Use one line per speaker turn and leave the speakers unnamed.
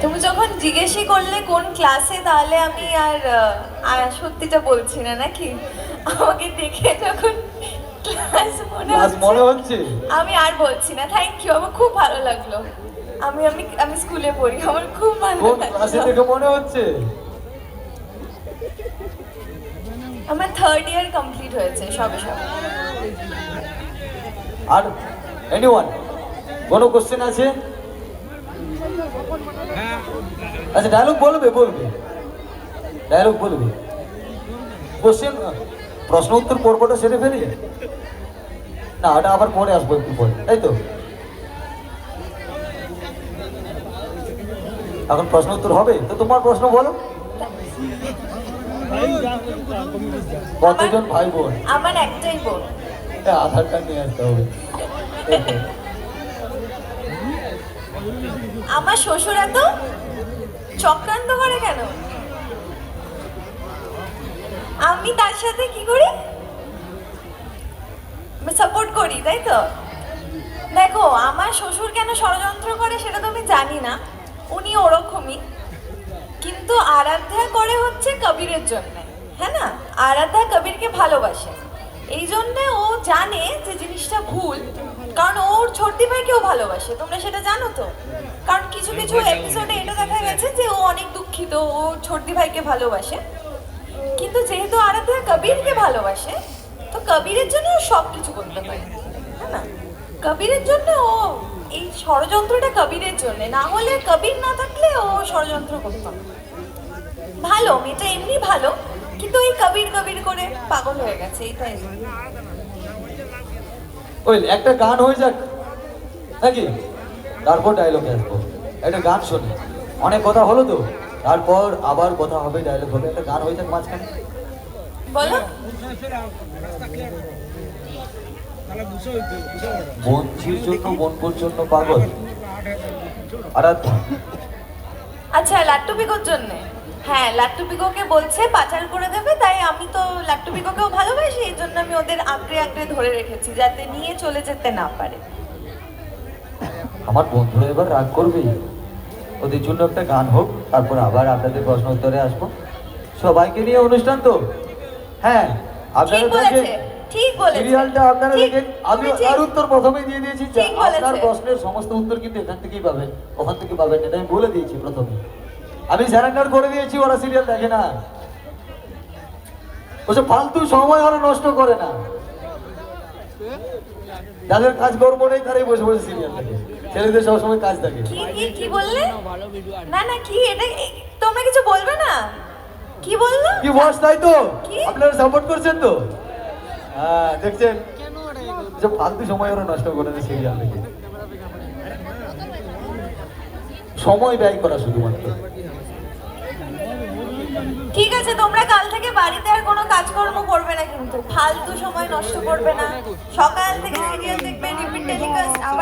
তুমি যখন জিজ্ঞেসই করলে কোন ক্লাসে, তাহলে আমি আর সত্যিটা বলছি না নাকি? আমাকে দেখে যখন ক্লাস
মনে হচ্ছে
আমি আর বলছি না। থ্যাংক ইউ, আমার খুব ভালো লাগলো। আমি আমি আমি স্কুলে পড়ি, আমার খুব ভালো
ক্লাসে
লাগলো।
দেখে মনে হচ্ছে
আমার 3rd ইয়ার কমপ্লিট হয়েছে সবে সবে।
আর এনিওয়ান কোনো কোশ্চেন আছে? আচ্ছা ডায়লগ বলবে ডায়লগ বলবে। কোশ্চেন প্রশ্ন উত্তর পর্বটা সেরে ফেলি না, ওটা আবার পরে আসবো একটু পরে, তাই তো? এখন প্রশ্ন উত্তর হবে তো, তোমার প্রশ্ন বলো। কতজন ভাই বোন?
আমার একটাই বোন।
আধার কার্ড নিয়ে আসতে হবে।
আমার শ্বশুর এত চক্রান্ত করে কেন? আমি তার সাথে কি করি? সাপোর্ট করি, তাই তো? দেখো, আমার শ্বশুর কেন ষড়যন্ত্র করে সেটা তো আমি জানি না, উনি ওরকমই। কিন্তু আরাধ্যা করে হচ্ছে কবিরের জন্য, হ্যাঁ না? আরাধ্যা কবিরকে ভালোবাসে, এই জন্য ও জানে যে জিনিসটা ভুল, কারণ ওর ছোটদি ভাইকেও ভালোবাসে। তোমরা সেটা জানো তো? কারণ কিছু কিছু এপিসোডে এটা দেখা গেছে যে ও অনেক দুঃখিত, ও ছোটদি ভাইকে ভালোবাসে। কিন্তু যেহেতু আরাধ্যা কবিরকে ভালোবাসে, তো কবিরের জন্য ও সব কিছু করতে পারে, হ্যাঁ না? কবিরের জন্য ও এই ষড়যন্ত্রটা কবিরের জন্য, না হলে কবির না থাকলে ও ষড়যন্ত্র করতো না। ভালো মেয়েটা, এমনি ভালো, কিন্তু এই কবির কবির করে পাগল হয়ে গেছে, এইটাই।
ওই একটা গান হয়ে যাক নাকি, তারপর ডায়লগে আসবো। একটা গান শুনি, অনেক কথা হলো তো, তারপর আবার কথা হবে, ডায়লগ হবে। একটা গান হয়ে যাক মাঝখানে,
বলো।
বঞ্চির জন্য বনপুর জন্য পাগল আরাধ্যা।
আচ্ছা, লাট্টু পিকোর জন্য? হ্যাঁ, লাট্টু পিকোকে বলছে পাচার করে দেবে, তাই আমি তো লাট্টু পিকোকেও ভালোবাসি, এই জন্য আমি ওদের আঁকড়ে আঁকড়ে ধরে রেখেছি যাতে নিয়ে চলে যেতে না পারে।
আমার বন্ধুরা এবার রাগ করবেই, ওদের জন্য একটা গান হোক, তারপর আবার আপনাদের প্রশ্ন উত্তরে আসবো। সবাইকে নিয়ে অনুষ্ঠান তো, হ্যাঁ আপনারা দেখেন
ঠিক বলেছে,
সিরিয়ালটা, আপনারা দেখেন। আমি আর উত্তর প্রথমেই দিয়ে দিয়েছি,
ঠিক বলেছে।
আপনার প্রশ্নের সমস্ত উত্তর কিন্তু এখান থেকেই পাবেন, ওখান থেকে পাবেন না, আমি বলে দিয়েছি প্রথমে। আমি স্যারেন্ডার করে দিয়েছি, ওরা সিরিয়াল দেখে না, ওসব ফালতু সময় ওরা নষ্ট করে না। যাদের কাজ কর্ম নেই তারাই বসে বসে সিরিয়াল দেখে, ছেলেদের সবসময় কাজ থাকে।
কি বললে? না না, কি এটা? তোমরা কিছু বলবে না? কি বললো?
কি বস, তাই তো? আপনারা সাপোর্ট করছেন তো? হ্যাঁ, দেখছেন যে ফালতু সময় ওরা নষ্ট করে দেয় সিরিয়াল দেখে, সময় ব্যয় করা শুধুমাত্র।
ঠিক আছে, তোমরা কাল থেকে বাড়িতে আর কোনো কাজকর্ম করবে না, কিন্তু ফালতু সময় নষ্ট করবে না। সকাল থেকে সিরিয়াল দেখবে, রিপিট টেলিকাস্ট, আবার